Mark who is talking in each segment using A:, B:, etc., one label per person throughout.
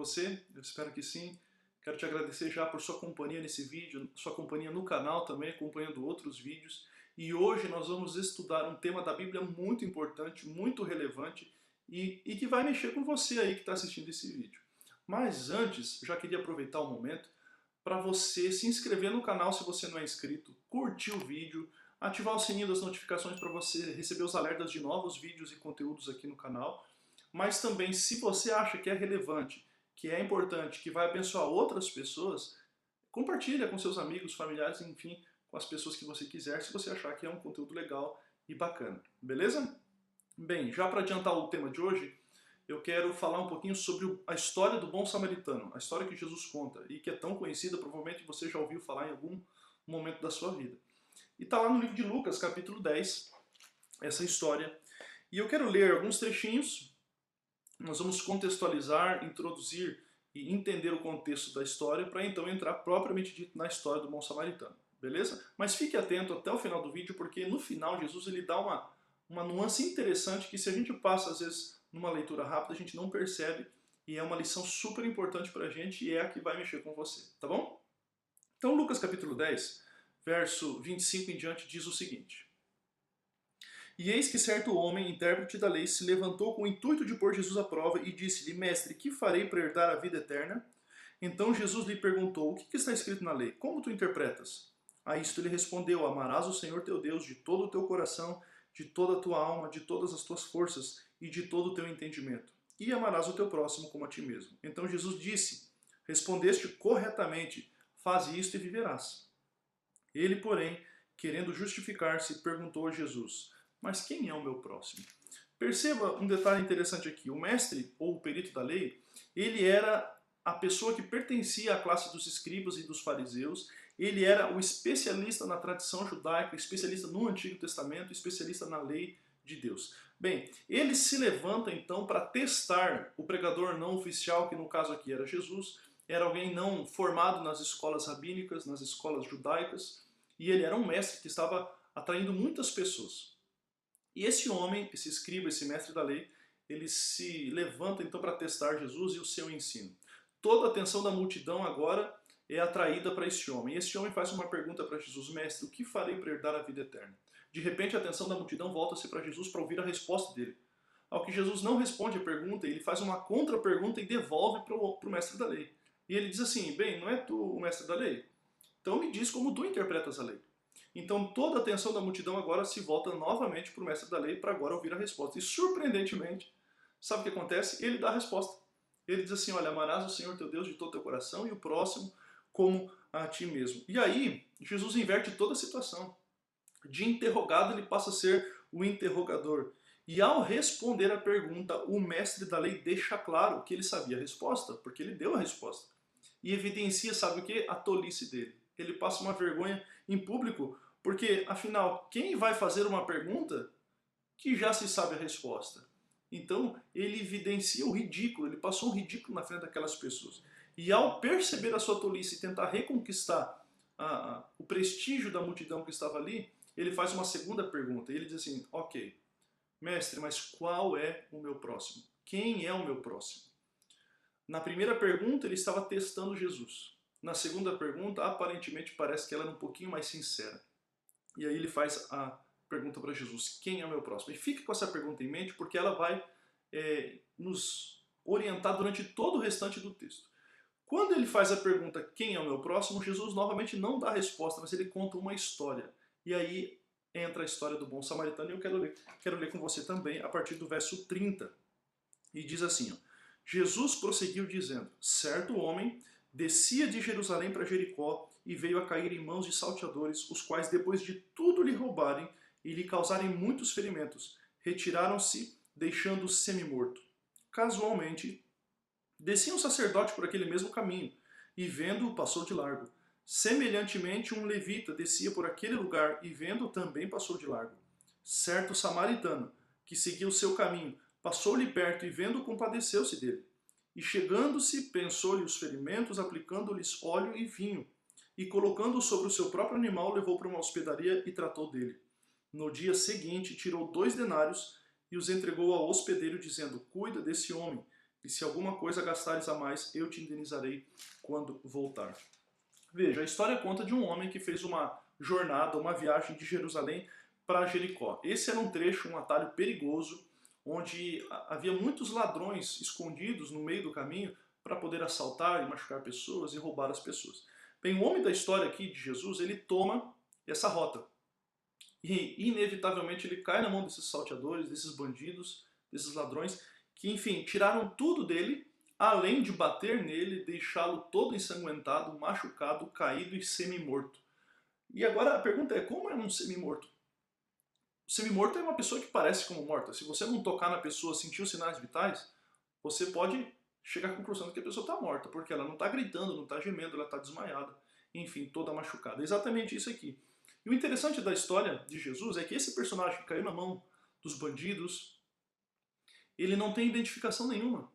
A: você? Eu espero que sim. Quero te agradecer já por sua companhia nesse vídeo, sua companhia no canal também, acompanhando outros vídeos. E hoje nós vamos estudar um tema da Bíblia muito importante, muito relevante e que vai mexer com você aí que está assistindo esse vídeo. Mas antes, já queria aproveitar o momento para você se inscrever no canal se você não é inscrito, curtir o vídeo, ativar o sininho das notificações para você receber os alertas de novos vídeos e conteúdos aqui no canal. Mas também, se você acha que é relevante, que é importante, que vai abençoar outras pessoas, compartilha com seus amigos, familiares, enfim, com as pessoas que você quiser, se você achar que é um conteúdo legal e bacana. Beleza? Bem, já para adiantar o tema de hoje, eu quero falar um pouquinho sobre a história do bom samaritano, a história que Jesus conta e que é tão conhecida, provavelmente você já ouviu falar em algum momento da sua vida. E está lá no livro de Lucas, capítulo 10, essa história. E eu quero ler alguns trechinhos. Nós vamos contextualizar, introduzir e entender o contexto da história para então entrar propriamente dito na história do bom samaritano, beleza? Mas fique atento até o final do vídeo, porque no final Jesus ele dá uma nuance interessante que se a gente passa às vezes numa leitura rápida a gente não percebe e é uma lição super importante para a gente e é a que vai mexer com você, tá bom? Então Lucas capítulo 10, verso 25 em diante diz o seguinte: E eis que certo homem, intérprete da lei, se levantou com o intuito de pôr Jesus à prova e disse-lhe: Mestre, que farei para herdar a vida eterna? Então Jesus lhe perguntou: O que está escrito na lei? Como tu interpretas? A isto ele respondeu: Amarás o Senhor teu Deus de todo o teu coração, de toda a tua alma, de todas as tuas forças e de todo o teu entendimento. E amarás o teu próximo como a ti mesmo. Então Jesus disse: Respondeste corretamente, faze isto e viverás. Ele, porém, querendo justificar-se, perguntou a Jesus: Mas quem é o meu próximo? Perceba um detalhe interessante aqui. O mestre, ou o perito da lei, ele era a pessoa que pertencia à classe dos escribas e dos fariseus. Ele era o especialista na tradição judaica, especialista no Antigo Testamento, especialista na lei de Deus. Bem, ele se levanta então para testar o pregador não oficial, que no caso aqui era Jesus, era alguém não formado nas escolas rabínicas, nas escolas judaicas, e ele era um mestre que estava atraindo muitas pessoas. E esse homem, esse escriba, esse mestre da lei, ele se levanta então para testar Jesus e o seu ensino. Toda a atenção da multidão agora é atraída para esse homem. E esse homem faz uma pergunta para Jesus: Mestre, o que farei para herdar a vida eterna? De repente a atenção da multidão volta-se para Jesus para ouvir a resposta dele. Ao que Jesus não responde a pergunta, ele faz uma contra-pergunta e devolve para o mestre da lei. E ele diz assim: Bem, não é tu o mestre da lei? Então me diz como tu interpretas a lei. Então toda a atenção da multidão agora se volta novamente para o mestre da lei para agora ouvir a resposta. E surpreendentemente, sabe o que acontece? Ele dá a resposta. Ele diz assim: olha, amarás o Senhor teu Deus de todo o teu coração e o próximo como a ti mesmo. E aí, Jesus inverte toda a situação. De interrogado ele passa a ser o interrogador. E ao responder a pergunta, o mestre da lei deixa claro que ele sabia a resposta, porque ele deu a resposta. E evidencia, sabe o que? A tolice dele. Ele passa uma vergonha em público, porque, afinal, quem vai fazer uma pergunta que já se sabe a resposta? Então, ele evidencia o ridículo, ele passou um ridículo na frente daquelas pessoas. E ao perceber a sua tolice e tentar reconquistar o prestígio da multidão que estava ali, ele faz uma segunda pergunta. E ele diz assim: Ok, mestre, mas qual é o meu próximo? Quem é o meu próximo? Na primeira pergunta, ele estava testando Jesus. Na segunda pergunta, aparentemente parece que ela era um pouquinho mais sincera. E aí ele faz a pergunta para Jesus: quem é o meu próximo? E fique com essa pergunta em mente, porque ela vai nos orientar durante todo o restante do texto. Quando ele faz a pergunta: quem é o meu próximo? Jesus novamente não dá a resposta, mas ele conta uma história. E aí entra a história do bom samaritano, e eu quero ler com você também a partir do verso 30. E diz assim, ó: Jesus prosseguiu dizendo: Certo homem descia de Jerusalém para Jericó e veio a cair em mãos de salteadores, os quais, depois de tudo lhe roubarem e lhe causarem muitos ferimentos, retiraram-se, deixando-o semi-morto. Casualmente, descia um sacerdote por aquele mesmo caminho, e vendo-o, passou de largo. Semelhantemente, um levita descia por aquele lugar, e vendo-o, também passou de largo. Certo samaritano, que seguia o seu caminho, passou-lhe perto e, vendo-o, compadeceu-se dele. E chegando-se, pensou-lhe os ferimentos, aplicando-lhes óleo e vinho. E colocando-o sobre o seu próprio animal, levou para uma hospedaria e tratou dele. No dia seguinte, tirou 2 denários e os entregou ao hospedeiro, dizendo: Cuida desse homem. e se alguma coisa gastares a mais, eu te indenizarei quando voltar. Veja, a história conta de um homem que fez uma jornada, uma viagem de Jerusalém para Jericó. Esse era um trecho, um atalho perigoso, onde havia muitos ladrões escondidos no meio do caminho para poder assaltar e machucar pessoas e roubar as pessoas. Bem, o homem da história aqui de Jesus, ele toma essa rota. E inevitavelmente ele cai na mão desses salteadores, desses bandidos, desses ladrões, que enfim, tiraram tudo dele, além de bater nele, deixá-lo todo ensanguentado, machucado, caído e semi-morto. E agora a pergunta é, como é um semi-morto? O semi-morto é uma pessoa que parece como morta. Se você não tocar na pessoa, sentir os sinais vitais, você pode chegar à conclusão de que a pessoa está morta, porque ela não está gritando, não está gemendo, ela está desmaiada, enfim, toda machucada. É exatamente isso aqui. E o interessante da história de Jesus é que esse personagem que caiu na mão dos bandidos, ele não tem identificação nenhuma.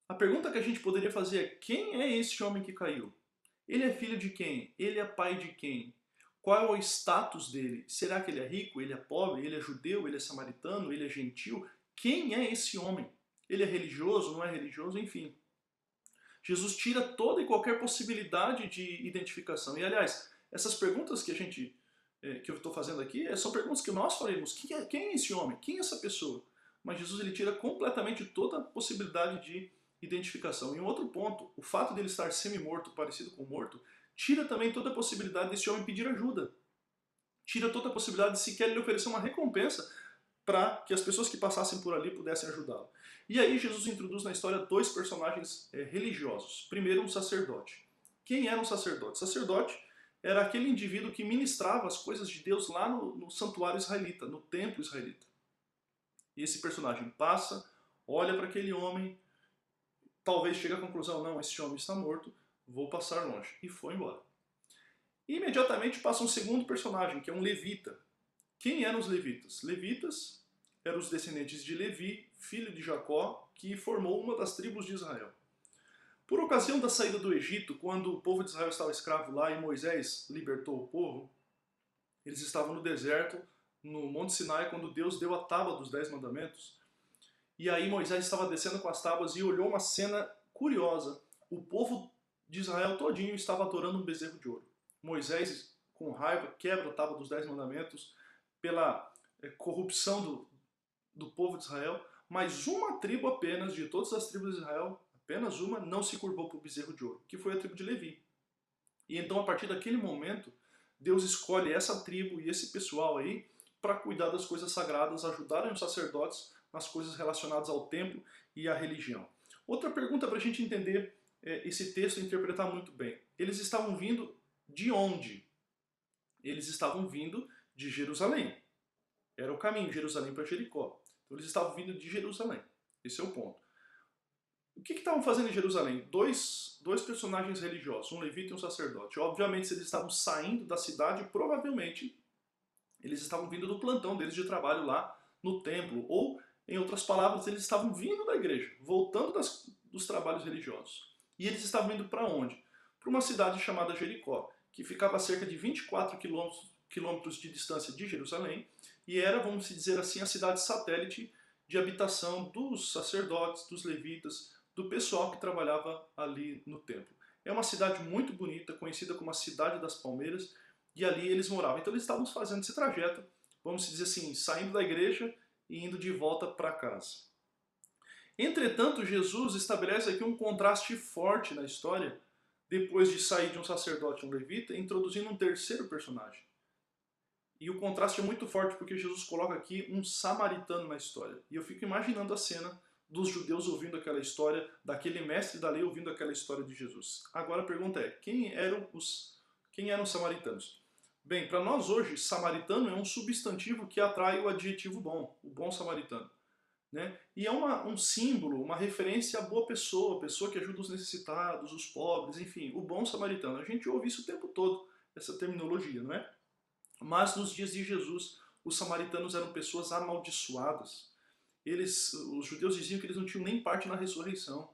A: A pergunta que a gente poderia fazer é, quem é esse homem que caiu? Ele é filho de quem? Ele é pai de quem? Qual é o status dele? Será que ele é rico? Ele é pobre? Ele é judeu? Ele é samaritano? Ele é gentil? Quem é esse homem? Ele é religioso? Não é religioso? Enfim. Jesus tira toda e qualquer possibilidade de identificação. E, aliás, essas perguntas que eu estou fazendo aqui são perguntas que nós faremos. Quem é esse homem? Quem é essa pessoa? Mas Jesus ele tira completamente toda a possibilidade de identificação. E um outro ponto, o fato dele estar semi-morto, parecido com morto, tira também toda a possibilidade desse homem pedir ajuda. Tira toda a possibilidade de sequer lhe oferecer uma recompensa para que as pessoas que passassem por ali pudessem ajudá-lo. E aí Jesus introduz na história dois personagens religiosos. Primeiro, um sacerdote. Quem era um sacerdote? Sacerdote era aquele indivíduo que ministrava as coisas de Deus lá no santuário israelita, no templo israelita. E esse personagem passa, olha para aquele homem, talvez chegue à conclusão, não, esse homem está morto, vou passar longe. E foi embora. E imediatamente passa um segundo personagem, que é um levita. Quem eram os levitas? Levitas eram os descendentes de Levi, filho de Jacó, que formou uma das tribos de Israel. Por ocasião da saída do Egito, quando o povo de Israel estava escravo lá e Moisés libertou o povo, eles estavam no deserto, no Monte Sinai, quando Deus deu a tábua dos 10 mandamentos. E aí Moisés estava descendo com as tábuas e olhou uma cena curiosa. O povo de Israel todinho estava adorando um bezerro de ouro. Moisés, com raiva, quebra a tábua dos 10 mandamentos pela corrupção do povo de Israel, mas uma tribo apenas, de todas as tribos de Israel, apenas uma, não se curvou para o bezerro de ouro, que foi a tribo de Levi. E então, a partir daquele momento, Deus escolhe essa tribo e esse pessoal aí para cuidar das coisas sagradas, ajudarem os sacerdotes nas coisas relacionadas ao templo e à religião. Outra pergunta para a gente entender esse texto e interpretar muito bem. Eles estavam vindo de onde? Eles estavam vindo de Jerusalém. Era o caminho, Jerusalém para Jericó. Então eles estavam vindo de Jerusalém. Esse é o ponto. O que estavam fazendo em Jerusalém? Dois personagens religiosos, um levita e um sacerdote. Obviamente, se eles estavam saindo da cidade, provavelmente eles estavam vindo do plantão deles de trabalho lá no templo. Ou, em outras palavras, eles estavam vindo da igreja, voltando dos trabalhos religiosos. E eles estavam indo para onde? Para uma cidade chamada Jericó, que ficava a cerca de 24 quilômetros de distância de Jerusalém, e era, vamos dizer assim, a cidade satélite de habitação dos sacerdotes, dos levitas, do pessoal que trabalhava ali no templo. É uma cidade muito bonita, conhecida como a Cidade das Palmeiras, e ali eles moravam. Então eles estavam fazendo esse trajeto, vamos dizer assim, saindo da igreja e indo de volta para casa. Entretanto, Jesus estabelece aqui um contraste forte na história, depois de sair de um sacerdote e um levita, introduzindo um terceiro personagem. E o contraste é muito forte porque Jesus coloca aqui um samaritano na história. E eu fico imaginando a cena dos judeus ouvindo aquela história, daquele mestre da lei ouvindo aquela história de Jesus. Agora a pergunta é, quem eram os samaritanos? Bem, para nós hoje, samaritano é um substantivo que atrai o adjetivo bom, o bom samaritano. Né? E é um símbolo, uma referência à boa pessoa, a pessoa que ajuda os necessitados, os pobres, enfim, o bom samaritano. A gente ouve isso o tempo todo, essa terminologia, não é? Mas nos dias de Jesus, os samaritanos eram pessoas amaldiçoadas. Os judeus diziam que eles não tinham nem parte na ressurreição.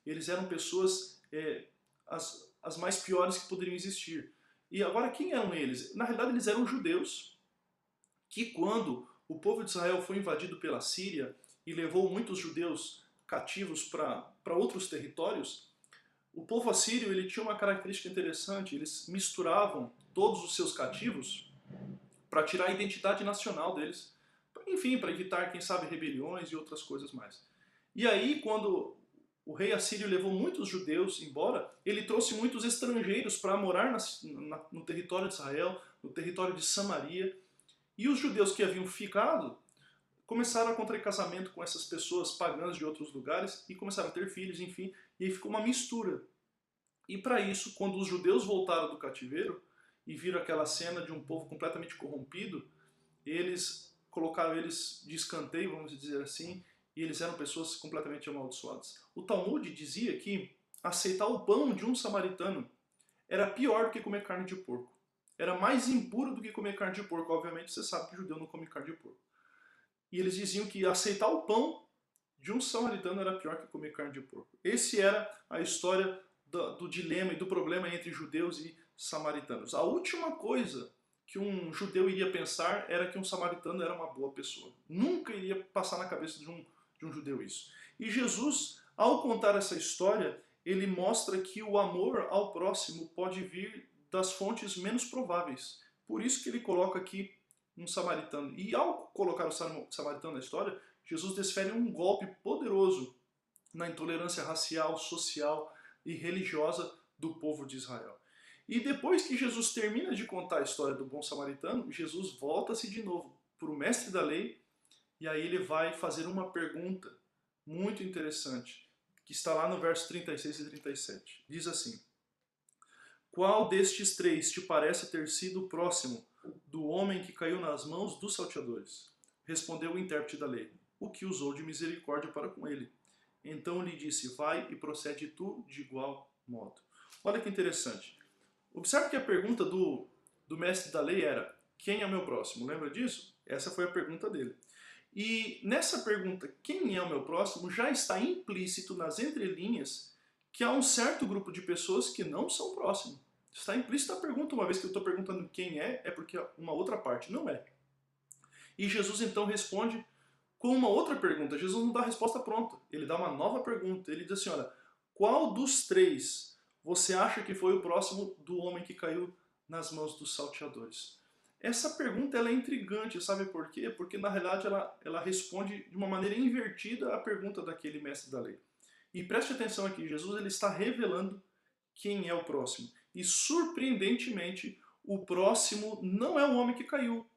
A: Eles eram pessoas as mais piores que poderiam existir. E agora, quem eram eles? Na realidade, eles eram judeus que, quando o povo de Israel foi invadido pela Síria e levou muitos judeus cativos para outros territórios, o povo assírio ele tinha uma característica interessante, eles misturavam todos os seus cativos para tirar a identidade nacional deles, enfim, para evitar, quem sabe, rebeliões e outras coisas mais. E aí, quando o rei assírio levou muitos judeus embora, ele trouxe muitos estrangeiros para morar no território de Israel, no território de Samaria, e os judeus que haviam ficado começaram a contrair casamento com essas pessoas pagãs de outros lugares e começaram a ter filhos, enfim, e aí ficou uma mistura. E para isso, quando os judeus voltaram do cativeiro e viram aquela cena de um povo completamente corrompido, eles colocaram eles de escanteio, vamos dizer assim, e eles eram pessoas completamente amaldiçoadas. O Talmud dizia que aceitar o pão de um samaritano era pior do que comer carne de porco. Era mais impuro do que comer carne de porco. Obviamente você sabe que o judeu não come carne de porco. E eles diziam que aceitar o pão de um samaritano era pior que comer carne de porco. Esse era a história do dilema e do problema entre judeus e samaritanos. A última coisa que um judeu iria pensar era que um samaritano era uma boa pessoa. Nunca iria passar na cabeça de um judeu isso. E Jesus, ao contar essa história, ele mostra que o amor ao próximo pode vir das fontes menos prováveis. Por isso que ele coloca aqui um samaritano. E ao colocar o samaritano na história, Jesus desfere um golpe poderoso na intolerância racial, social e religiosa do povo de Israel. E depois que Jesus termina de contar a história do bom samaritano, Jesus volta-se de novo para o mestre da lei e aí ele vai fazer uma pergunta muito interessante, que está lá no verso 36 e 37. Diz assim: qual destes três te parece ter sido o próximo do homem que caiu nas mãos dos salteadores? Respondeu o intérprete da lei: o que usou de misericórdia para com ele. Então lhe disse: vai e procede tu de igual modo. Olha que interessante. Observe que a pergunta do mestre da lei era: quem é o meu próximo? Lembra disso? Essa foi a pergunta dele. E nessa pergunta, quem é o meu próximo, já está implícito nas entrelinhas que há um certo grupo de pessoas que não são próximos. Está implícita a pergunta, uma vez que eu estou perguntando quem é porque uma outra parte não é. E Jesus então responde com uma outra pergunta. Jesus não dá a resposta pronta, ele dá uma nova pergunta. Ele diz assim: olha, qual dos três você acha que foi o próximo do homem que caiu nas mãos dos salteadores? Essa pergunta ela é intrigante, sabe por quê? Porque na realidade ela responde de uma maneira invertida à pergunta daquele mestre da lei. E preste atenção aqui, Jesus ele está revelando quem é o próximo. E surpreendentemente, o próximo não é o homem que caiu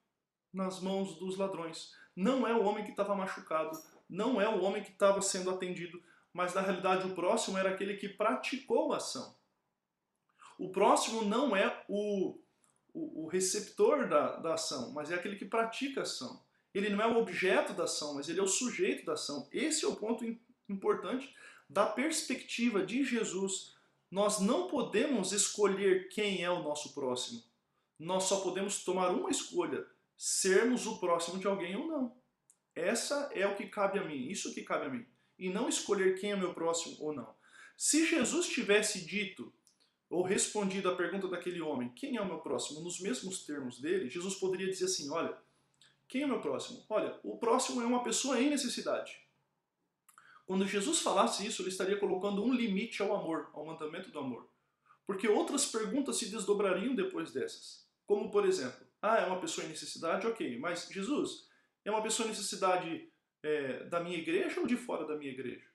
A: nas mãos dos ladrões. Não é o homem que estava machucado, não é o homem que estava sendo atendido, mas na realidade o próximo era aquele que praticou a ação. O próximo não é o receptor da ação, mas é aquele que pratica a ação. Ele não é o objeto da ação, mas ele é o sujeito da ação. Esse é o ponto importante da perspectiva de Jesus. Nós não podemos escolher quem é o nosso próximo. Nós só podemos tomar uma escolha: sermos o próximo de alguém ou não. Essa é o que cabe a mim, isso que cabe a mim. E não escolher quem é meu próximo ou não. Se Jesus tivesse dito ou respondido à pergunta daquele homem, quem é o meu próximo, nos mesmos termos dele, Jesus poderia dizer assim: olha, quem é o meu próximo? Olha, o próximo é uma pessoa em necessidade. Quando Jesus falasse isso, ele estaria colocando um limite ao amor, ao mandamento do amor. Porque outras perguntas se desdobrariam depois dessas. Como, por exemplo, é uma pessoa em necessidade? Ok, mas Jesus, é uma pessoa em necessidade da minha igreja ou de fora da minha igreja?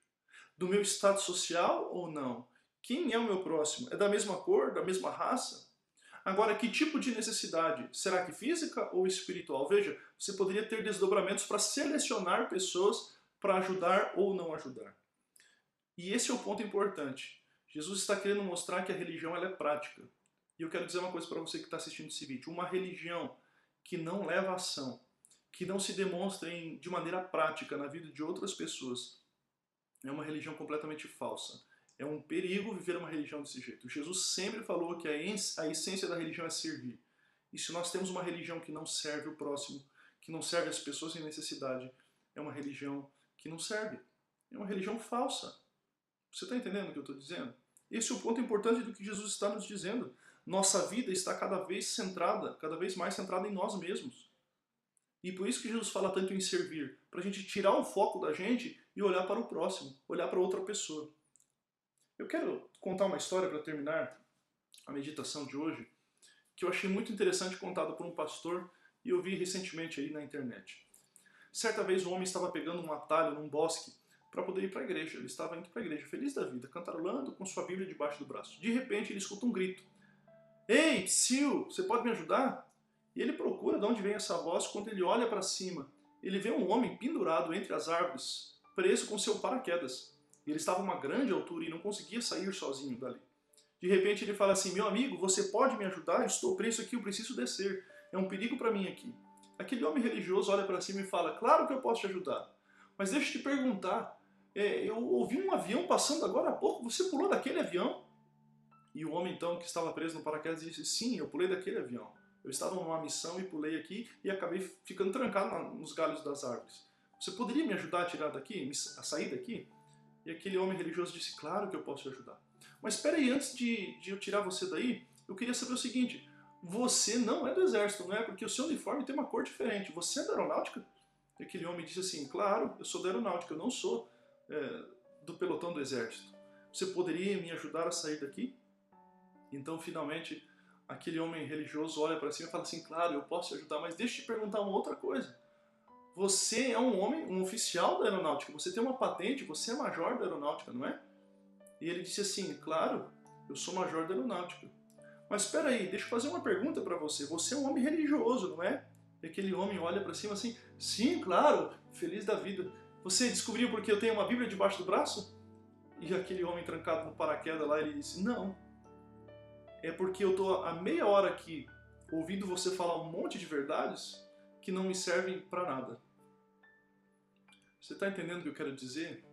A: Do meu estado social ou não? Quem é o meu próximo? É da mesma cor, da mesma raça? Agora, que tipo de necessidade? Será que física ou espiritual? Veja, você poderia ter desdobramentos para selecionar pessoas para ajudar ou não ajudar. E esse é o ponto importante. Jesus está querendo mostrar que a religião ela é prática. E eu quero dizer uma coisa para você que está assistindo esse vídeo. Uma religião que não leva a ação, que não se demonstra de maneira prática na vida de outras pessoas, é uma religião completamente falsa. É um perigo viver uma religião desse jeito. Jesus sempre falou que a essência da religião é servir. E se nós temos uma religião que não serve o próximo, que não serve as pessoas em necessidade, é uma religião que não serve. É uma religião falsa. Você está entendendo o que eu estou dizendo? Esse é o ponto importante do que Jesus está nos dizendo. Nossa vida está cada vez mais centrada em nós mesmos. E por isso que Jesus fala tanto em servir, para a gente tirar o foco da gente e olhar para o próximo, olhar para outra pessoa. Eu quero contar uma história para terminar a meditação de hoje, que eu achei muito interessante, contada por um pastor, e eu vi recentemente aí na internet. Certa vez um homem estava pegando um atalho num bosque para poder ir para a igreja. Ele estava indo para a igreja, feliz da vida, cantarolando com sua Bíblia debaixo do braço. De repente ele escuta um grito. Ei, psiu, você pode me ajudar? E ele procura de onde vem essa voz. Quando ele olha para cima, ele vê um homem pendurado entre as árvores, preso com seu paraquedas. Ele estava a uma grande altura e não conseguia sair sozinho dali. De repente ele fala assim, meu amigo, você pode me ajudar? Estou preso aqui, eu preciso descer. É um perigo para mim aqui. Aquele homem religioso olha para cima e fala, claro que eu posso te ajudar. Mas deixa eu te perguntar, eu ouvi um avião passando agora há pouco, você pulou daquele avião? E o homem então que estava preso no paraquedas disse, sim, eu pulei daquele avião. Eu estava numa missão e pulei aqui e acabei ficando trancado nos galhos das árvores. Você poderia me ajudar a tirar daqui, a sair daqui? E aquele homem religioso disse, claro que eu posso te ajudar. Mas espera aí, antes de eu tirar você daí, eu queria saber o seguinte, você não é do exército, não é? Porque o seu uniforme tem uma cor diferente. Você é da aeronáutica? E aquele homem disse assim, claro, eu sou da aeronáutica, eu não sou do pelotão do exército. Você poderia me ajudar a sair daqui? Então, finalmente, aquele homem religioso olha para cima e fala assim, claro, eu posso te ajudar, mas deixa eu te perguntar uma outra coisa. Você é um homem, um oficial da aeronáutica, você tem uma patente, você é major da aeronáutica, não é? E ele disse assim, claro, eu sou major da aeronáutica. Mas espera aí, deixa eu fazer uma pergunta para você. Você é um homem religioso, não é? E aquele homem olha para cima assim, sim, claro, feliz da vida. Você descobriu porque eu tenho uma Bíblia debaixo do braço? E aquele homem trancado no paraquedas lá, ele disse, não. É porque eu estou há meia hora aqui ouvindo você falar um monte de verdades que não me servem para nada. Você está entendendo o que eu quero dizer?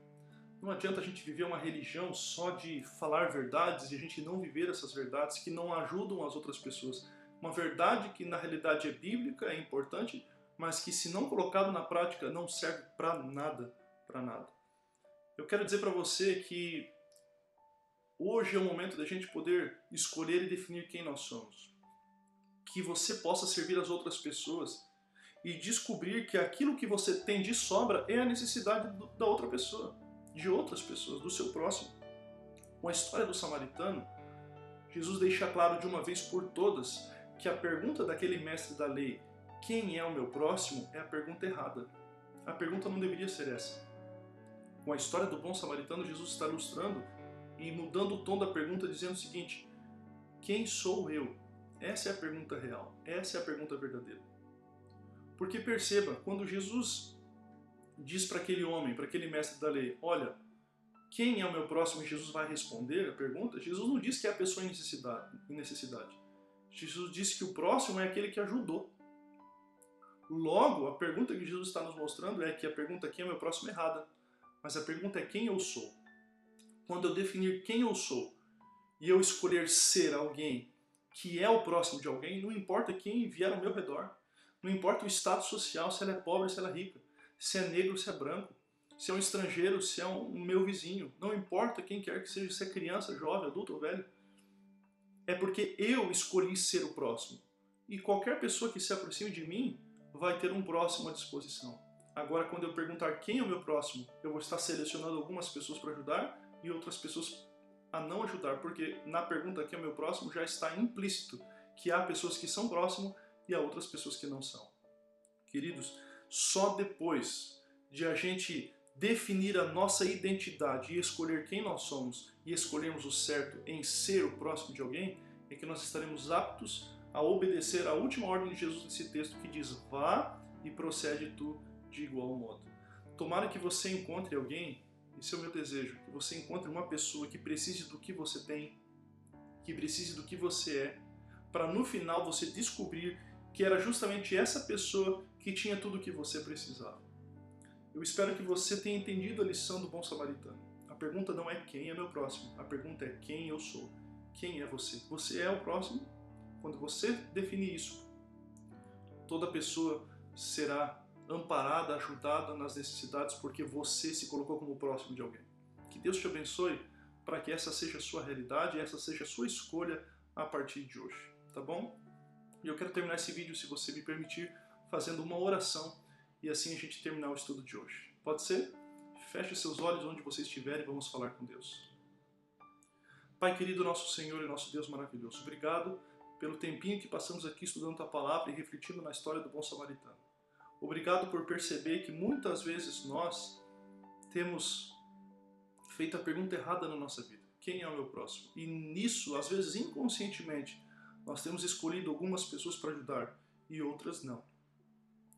A: Não adianta a gente viver uma religião só de falar verdades e a gente não viver essas verdades que não ajudam as outras pessoas. Uma verdade que na realidade é bíblica, é importante, mas que se não colocado na prática não serve para nada, para nada. Eu quero dizer para você que hoje é o momento da gente poder escolher e definir quem nós somos. Que você possa servir as outras pessoas e descobrir que aquilo que você tem de sobra é a necessidade da outra pessoa, de outras pessoas, do seu próximo. Com a história do samaritano, Jesus deixa claro de uma vez por todas que a pergunta daquele mestre da lei, quem é o meu próximo, é a pergunta errada. A pergunta não deveria ser essa. Com a história do bom samaritano, Jesus está ilustrando e mudando o tom da pergunta, dizendo o seguinte, quem sou eu? Essa é a pergunta real, essa é a pergunta verdadeira. Porque perceba, quando Jesus diz para aquele homem, para aquele mestre da lei, olha, quem é o meu próximo? E Jesus vai responder a pergunta. Jesus não diz que é a pessoa em necessidade. Jesus disse que o próximo é aquele que ajudou. Logo, a pergunta que Jesus está nos mostrando é que a pergunta quem é o meu próximo é errada. Mas a pergunta é quem eu sou. Quando eu definir quem eu sou e eu escolher ser alguém que é o próximo de alguém, não importa quem vier ao meu redor. Não importa o status social, se ela é pobre, se ela é rica, se é negro, se é branco, se é um estrangeiro, se é um meu vizinho. Não importa quem quer que seja, se é criança, jovem, adulto ou velho. É porque eu escolhi ser o próximo. E qualquer pessoa que se aproxime de mim vai ter um próximo à disposição. Agora, quando eu perguntar quem é o meu próximo, eu vou estar selecionando algumas pessoas para ajudar e outras pessoas a não ajudar, porque na pergunta quem é o meu próximo já está implícito que há pessoas que são próximo e há outras pessoas que não são. Queridos, só depois de a gente definir a nossa identidade e escolher quem nós somos e escolhermos o certo em ser o próximo de alguém, é que nós estaremos aptos a obedecer a última ordem de Jesus nesse texto que diz, vá e procede tu de igual modo. Tomara que você encontre alguém, esse é o meu desejo, que você encontre uma pessoa que precise do que você tem, que precise do que você é, para no final você descobrir que era justamente essa pessoa que tinha tudo o que você precisava. Eu espero que você tenha entendido a lição do bom samaritano. A pergunta não é quem é meu próximo, a pergunta é quem eu sou. Quem é você? Você é o próximo? Quando você definir isso, toda pessoa será amparada, ajudada nas necessidades porque você se colocou como próximo de alguém. Que Deus te abençoe para que essa seja a sua realidade e essa seja a sua escolha a partir de hoje, tá bom? E eu quero terminar esse vídeo, se você me permitir, fazendo uma oração e assim a gente terminar o estudo de hoje. Pode ser? Feche seus olhos onde você estiver e vamos falar com Deus. Pai querido, nosso Senhor e nosso Deus maravilhoso, obrigado pelo tempinho que passamos aqui estudando a palavra e refletindo na história do bom samaritano. Obrigado por perceber que muitas vezes nós temos feito a pergunta errada na nossa vida. Quem é o meu próximo? E nisso, às vezes inconscientemente, nós temos escolhido algumas pessoas para ajudar e outras não.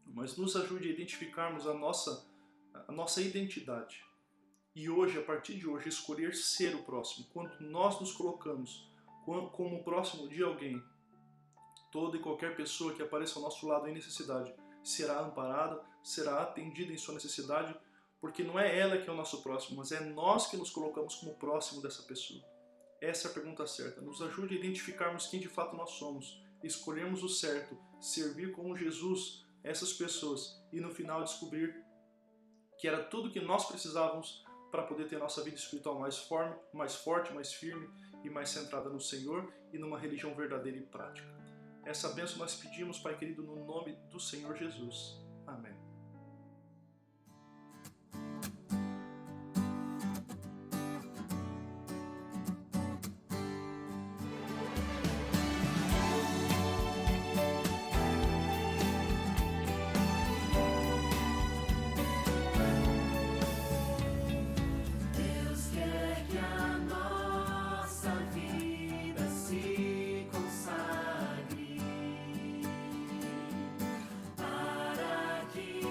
A: Mas nos ajude a identificarmos a nossa identidade. E hoje, a partir de hoje, escolher ser o próximo. Quando nós nos colocamos como o próximo de alguém, toda e qualquer pessoa que apareça ao nosso lado em necessidade será amparada, será atendida em sua necessidade, porque não é ela que é o nosso próximo, mas é nós que nos colocamos como próximo dessa pessoa. Essa é a pergunta certa. Nos ajude a identificarmos quem de fato nós somos, escolhermos o certo, servir como Jesus a essas pessoas e no final descobrir que era tudo que nós precisávamos para poder ter nossa vida espiritual mais forte, mais firme e mais centrada no Senhor e numa religião verdadeira e prática. Essa bênção nós pedimos, Pai querido, no nome do Senhor Jesus. Amém.
B: Para que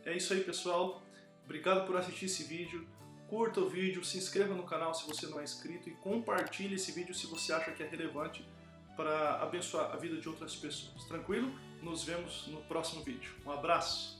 A: É isso aí, pessoal. Obrigado por assistir esse vídeo. Curta o vídeo, se inscreva no canal se você não é inscrito e compartilhe esse vídeo se você acha que é relevante para abençoar a vida de outras pessoas. Tranquilo? Nos vemos no próximo vídeo. Um abraço!